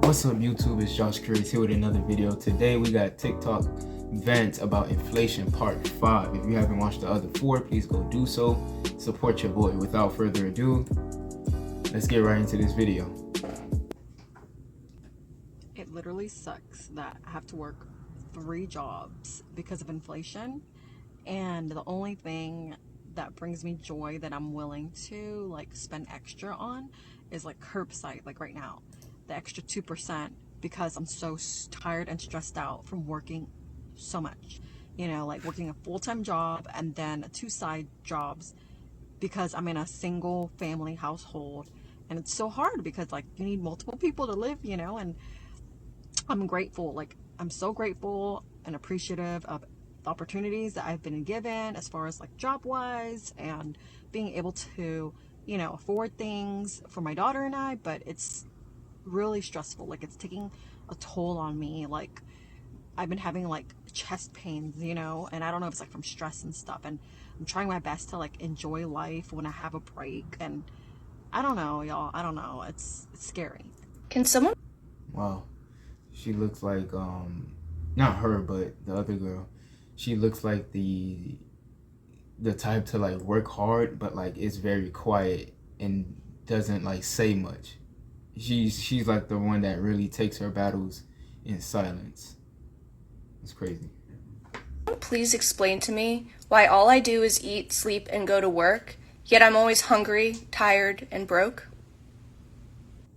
What's up YouTube, it's Josh Curious here with another video. Today we got TikTok vent about inflation part 5. If you haven't watched the other 4, please go do so. Support your boy. Without further ado, let's get right into this video. It literally sucks that I have to work 3 jobs because of inflation, and the only thing that brings me joy that I'm willing to spend extra on is curbside, like right now, the extra 2%, because I'm so tired and stressed out from working so much, working a full-time job and then 2 side jobs because I'm in a single family household, and it's so hard because you need multiple people to live, and I'm grateful. I'm so grateful and appreciative of the opportunities that I've been given as far as job wise and being able to, afford things for my daughter and I, but it's really stressful. It's taking a toll on me. I've been having chest pains, and I don't know if it's from stress and stuff. And I'm trying my best to enjoy life when I have a break. And I don't know, y'all. I don't know. It's scary. Can someone? Wow. She looks like not her, but the other girl. She looks like the type to work hard, but is very quiet and doesn't say much. She's like the one that really takes her battles in silence. It's crazy. Please explain to me why all I do is eat, sleep, and go to work, yet I'm always hungry, tired, and broke?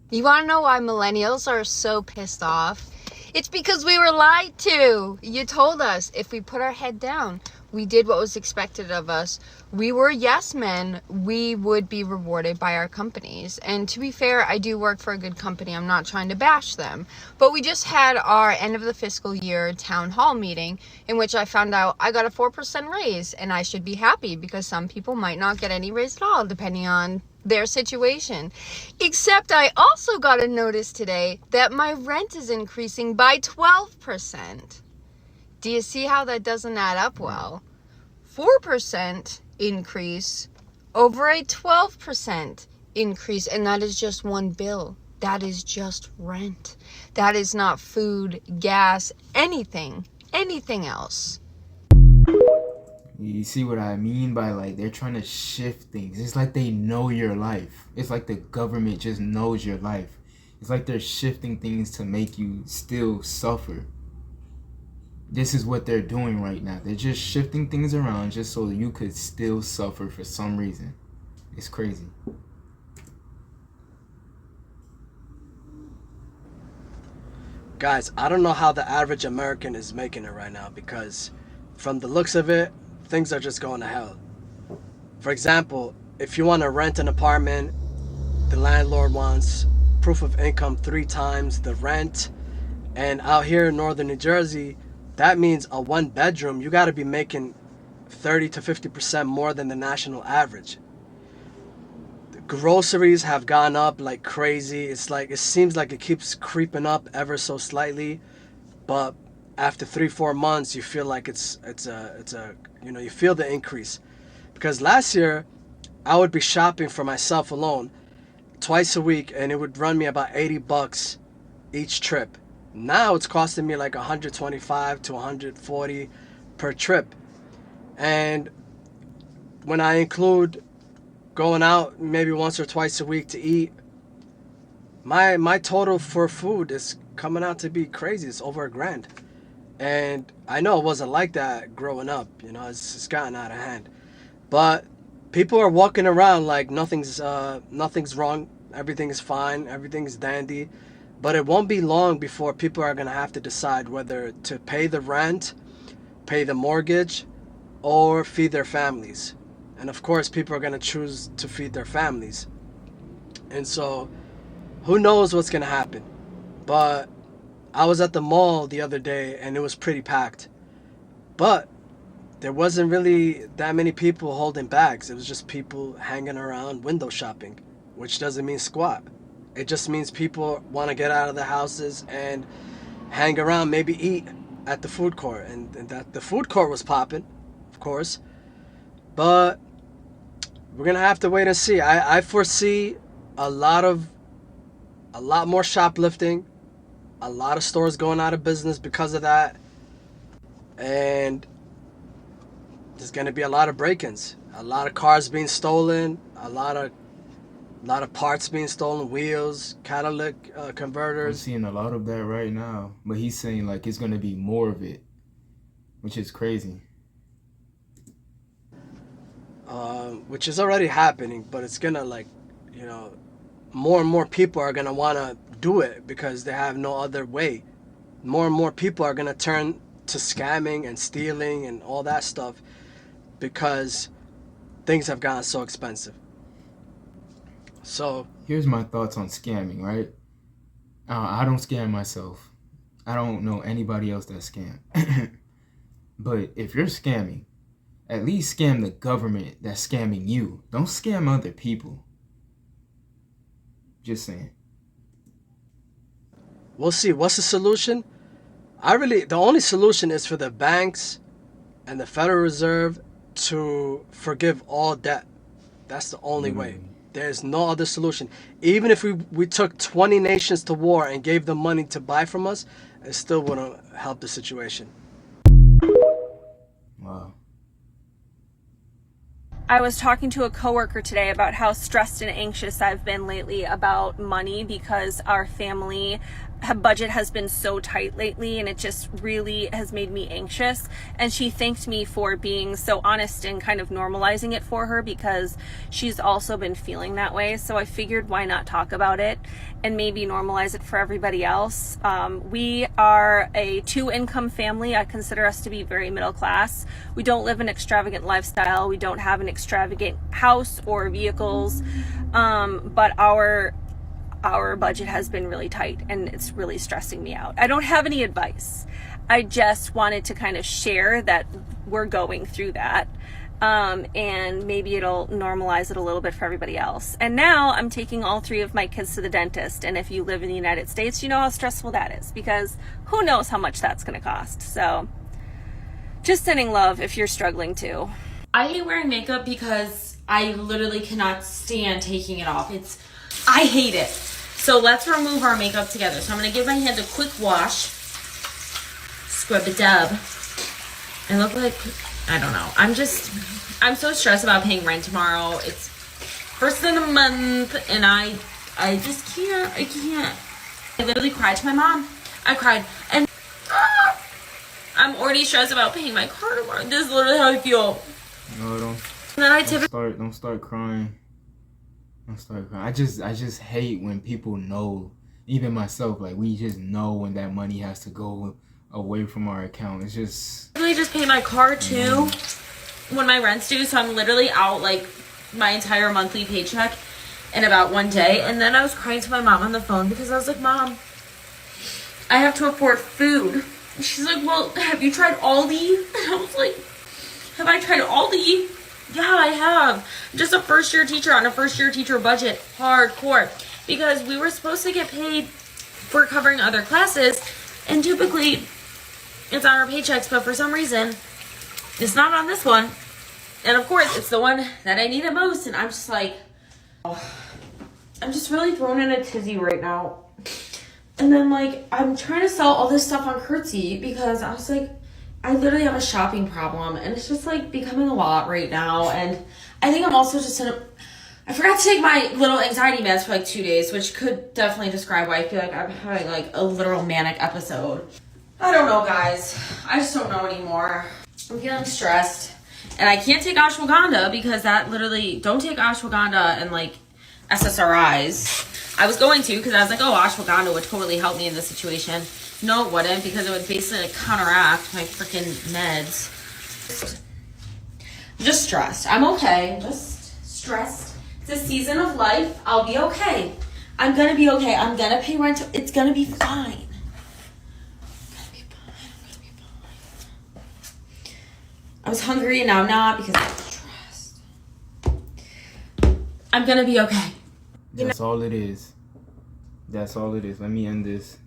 You want to know why millennials are so pissed off? It's because we were lied to. You told us if we put our head down, we did what was expected of us, we were yes men, we would be rewarded by our companies. And to be fair, I do work for a good company. I'm not trying to bash them. But we just had our end of the fiscal year town hall meeting in which I found out I got a 4% raise, and I should be happy because some people might not get any raise at all depending on their situation. Except I also got a notice today that my rent is increasing by 12%. Do you see how that doesn't add up well? 4% increase over a 12% increase, and that is just one bill. That is just rent. That is not food, gas, anything else. You see what I mean by they're trying to shift things. It's like they know your life. It's like the government just knows your life. It's like they're shifting things to make you still suffer. This is what they're doing right now. They're just shifting things around just so you could still suffer for some reason. It's crazy. Guys, I don't know how the average American is making it right now, because from the looks of it, things are just going to hell. For example, if you want to rent an apartment, the landlord wants proof of income 3 times the rent. And out here in northern New Jersey, that means a 1 bedroom, you got to be making 30 to 50% more than the national average. The groceries have gone up like crazy. It seems like it keeps creeping up ever so slightly, but after 3-4 months, you feel like it's a you feel the increase. Because last year, I would be shopping for myself alone twice a week, and it would run me about $80 each trip. Now it's costing me like $125 to $140 per trip. And when I include going out maybe once or twice a week to eat, my total for food is coming out to be crazy. It's over $1,000. And I know it wasn't like that growing up. It's gotten out of hand. But people are walking around like nothing's wrong. Everything is fine. Everything is dandy. But it won't be long before people are going to have to decide whether to pay the rent, pay the mortgage, or feed their families. And of course, people are going to choose to feed their families. And so, who knows what's going to happen. But I was at the mall the other day, and it was pretty packed. But there wasn't really that many people holding bags. It was just people hanging around window shopping, which doesn't mean squat. It just means people want to get out of their houses and hang around, maybe eat at the food court. And that the food court was popping, of course. But we're going to have to wait and see. I foresee a lot more shoplifting a lot of stores going out of business because of that. And there's going to be a lot of break-ins, a lot of cars being stolen, a lot of parts being stolen, wheels, catalytic I'm converters. seeing a lot of that right now, but he's saying like it's gonna be more of it, which is crazy. Which is already happening, but it's gonna, like, you know, more and more people are gonna want to do it because they have no other way. More and more people are gonna turn to scamming and stealing and all that stuff because things have gotten so expensive. So Here's my thoughts on scamming, right? I don't scam myself. I don't know anybody else that scam. But if you're scamming, at least scam the government that's scamming you. Don't scam other people. Just saying. we'll see. What's the solution? The only solution is for the banks and the Federal Reserve to forgive all debt. That's the only way. Literally. There's no other solution. Even if we took 20 nations to war and gave them money to buy from us, it still wouldn't help the situation. Wow. I was talking to a coworker today about how stressed and anxious I've been lately about money because our family budget has been so tight lately, and it just really has made me anxious. And she thanked me for being so honest and kind of normalizing it for her because she's also been feeling that way. So I figured, why not talk about it and maybe normalize it for everybody else. We are a 2-income family. I consider us to be very middle class. We don't live an extravagant lifestyle. We don't have an extravagant house or vehicles, but our budget has been really tight and it's really stressing me out. I don't have any advice. I just wanted to kind of share that we're going through that. And maybe it'll normalize it a little bit for everybody else. And now I'm taking all 3 of my kids to the dentist. And if you live in the United States, you know how stressful that is because who knows how much that's going to cost. So just sending love if you're struggling too. I hate wearing makeup because I literally cannot stand taking it off. I hate it. So let's remove our makeup together. So I'm going to give my hand a quick wash. Scrub a dub. I look like, I don't know. I'm so stressed about paying rent tomorrow. It's first of the month and I just can't. I literally cried to my mom. I cried and I'm already stressed about paying my car tomorrow. This is literally how I feel. No, And then I typically don't start crying. Don't start crying. I just hate when people know, even myself, like we just know when that money has to go away from our account. It's just pay my car too when my rent's due. So I'm literally out like my entire monthly paycheck in about one day. And then I was crying to my mom on the phone because I was like, Mom, I have to afford food. And she's like, well, have you tried Aldi? And I was like, have I tried Aldi? Yeah, I have. I'm just a first-year teacher on a first-year teacher budget, hardcore. Because we were supposed to get paid for covering other classes, and typically it's on our paychecks, but for some reason, it's not on this one. And of course, it's the one that I need the most, and I'm just like, oh, I'm just really thrown in a tizzy right now. And then, like, I'm trying to sell all this stuff on Curtsy because I was like, I literally have a shopping problem and it's just like becoming a lot right now. And I think I'm also just I forgot to take my little anxiety meds for like 2 days, which could definitely describe why I feel like I'm having like a literal manic episode. I don't know, guys. I just don't know anymore. I'm feeling stressed and I can't take ashwagandha because that literally, don't take ashwagandha and like SSRIs. I was going to because I was like, oh, ashwagandha would totally help me in this situation. No, it wouldn't because it would basically like, counteract my freaking meds. Just stressed. I'm okay. Just stressed. It's a season of life. I'll be okay. I'm gonna be okay. I'm gonna pay rent. It's gonna be fine. I was hungry and now I'm not because I'm stressed. I'm gonna be okay. that's all it is. That's all it is. Let me end this.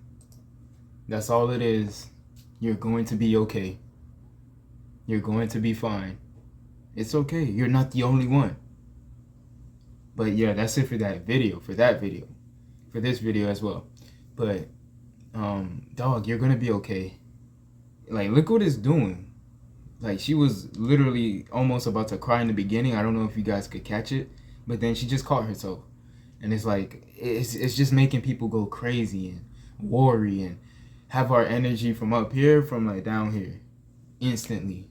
That's all it is. You're going to be okay. You're going to be fine. It's okay. You're not the only one. But yeah, that's it for that video. For this video as well. But dog, you're gonna be okay. Like, look what it's doing. Like, she was literally almost about to cry in the beginning. I don't know if you guys could catch it, but then she just caught herself. And it's like, it's just making people go crazy and worry and have our energy from up here, from like down here, instantly.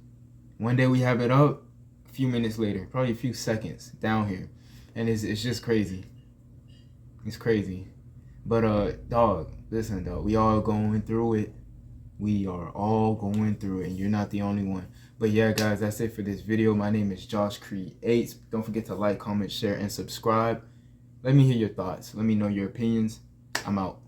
One day we have it up, a few minutes later, probably a few seconds down here. And it's just crazy. It's crazy. But dog, listen, dog, we all going through it. We are all going through it, and you're not the only one. But yeah, guys, that's it for this video. My name is Josh Creates. Don't forget to like, comment, share, and subscribe. Let me hear your thoughts. Let me know your opinions. I'm out.